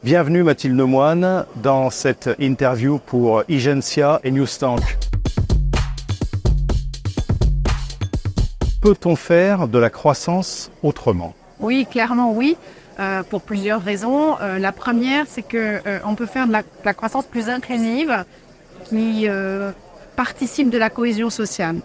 Bienvenue Mathilde Lemoine dans cette interview pour Egencia et Newstank. Peut-on faire de la croissance autrement? Oui, clairement oui, pour plusieurs raisons. La première, c'est qu'on peut faire de la croissance plus inclusive qui participe de la cohésion sociale.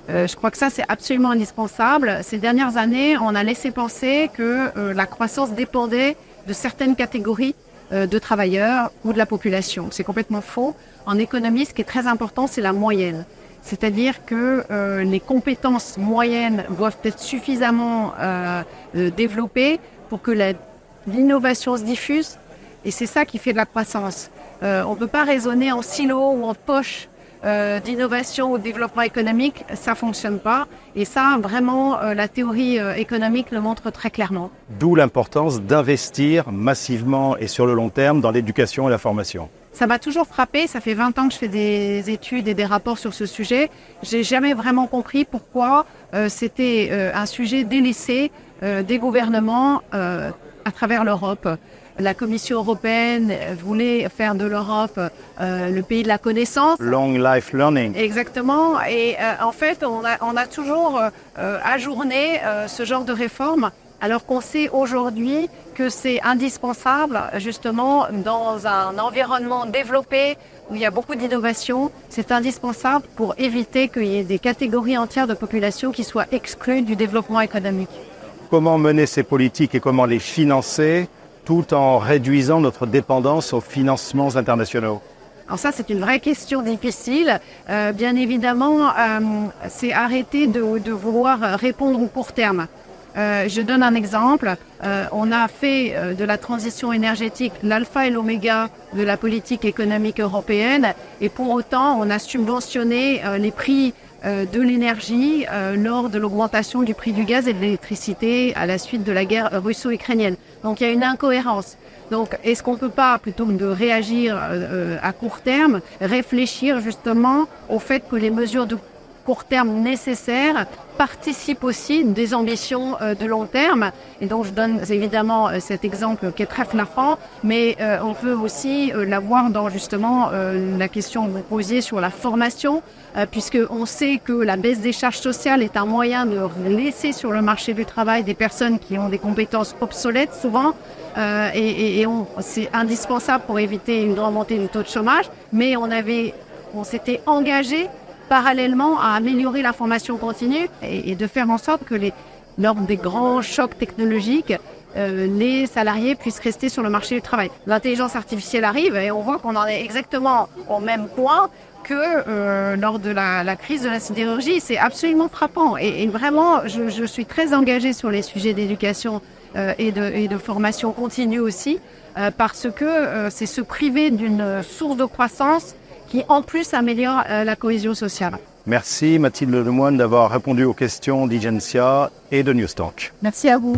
Je crois que ça, c'est absolument indispensable. Ces dernières années, on a laissé penser que la croissance dépendait de certaines catégories de travailleurs ou de la population. C'est complètement faux. En économie, ce qui est très important, c'est la moyenne. C'est-à-dire que les compétences moyennes doivent être suffisamment développées pour que l'innovation se diffuse. Et c'est ça qui fait de la croissance. On ne peut pas raisonner en silo ou en poche d'innovation ou de développement économique, ça ne fonctionne pas. Et ça, vraiment, la théorie économique le montre très clairement. D'où l'importance d'investir massivement et sur le long terme dans l'éducation et la formation. Ça m'a toujours frappé, ça fait 20 ans que je fais des études et des rapports sur ce sujet. J'ai jamais vraiment compris pourquoi c'était un sujet délaissé des gouvernements à travers l'Europe. La Commission européenne voulait faire de l'Europe le pays de la connaissance. Long life learning. Exactement. Et en fait, on a toujours ajourné ce genre de réforme, alors qu'on sait aujourd'hui que c'est indispensable, justement, dans un environnement développé où il y a beaucoup d'innovation. C'est indispensable pour éviter qu'il y ait des catégories entières de population qui soient exclues du développement économique. Comment mener ces politiques et comment les financer tout en réduisant notre dépendance aux financements internationaux? Alors ça, c'est une vraie question difficile. Bien évidemment, c'est arrêter de vouloir répondre au court terme. Je donne un exemple. On a fait de la transition énergétique l'alpha et l'oméga de la politique économique européenne et pour autant, on a subventionné les prix de l'énergie lors de l'augmentation du prix du gaz et de l'électricité à la suite de la guerre russo-ukrainienne. Donc il y a une incohérence. Donc est-ce qu'on ne peut pas, plutôt que de réagir à court terme, réfléchir justement au fait que les mesures de court terme nécessaires participent aussi des ambitions de long terme. Et donc je donne évidemment cet exemple qui est très flagrant, mais on peut aussi l'avoir dans justement la question que vous posiez sur la formation, puisqu'on sait que la baisse des charges sociales est un moyen de laisser sur le marché du travail des personnes qui ont des compétences obsolètes souvent, c'est indispensable pour éviter une grande montée du taux de chômage, mais on s'était engagé parallèlement à améliorer la formation continue et de faire en sorte que lors des grands chocs technologiques, les salariés puissent rester sur le marché du travail. L'intelligence artificielle arrive et on voit qu'on en est exactement au même point que lors de la crise de la sidérurgie. C'est absolument frappant et vraiment, je suis très engagée sur les sujets d'éducation et de formation continue aussi, parce que c'est se priver d'une source de croissance qui en plus améliore la cohésion sociale. Merci Mathilde Lemoine d'avoir répondu aux questions d'Egencia et de Newstank. Merci à vous.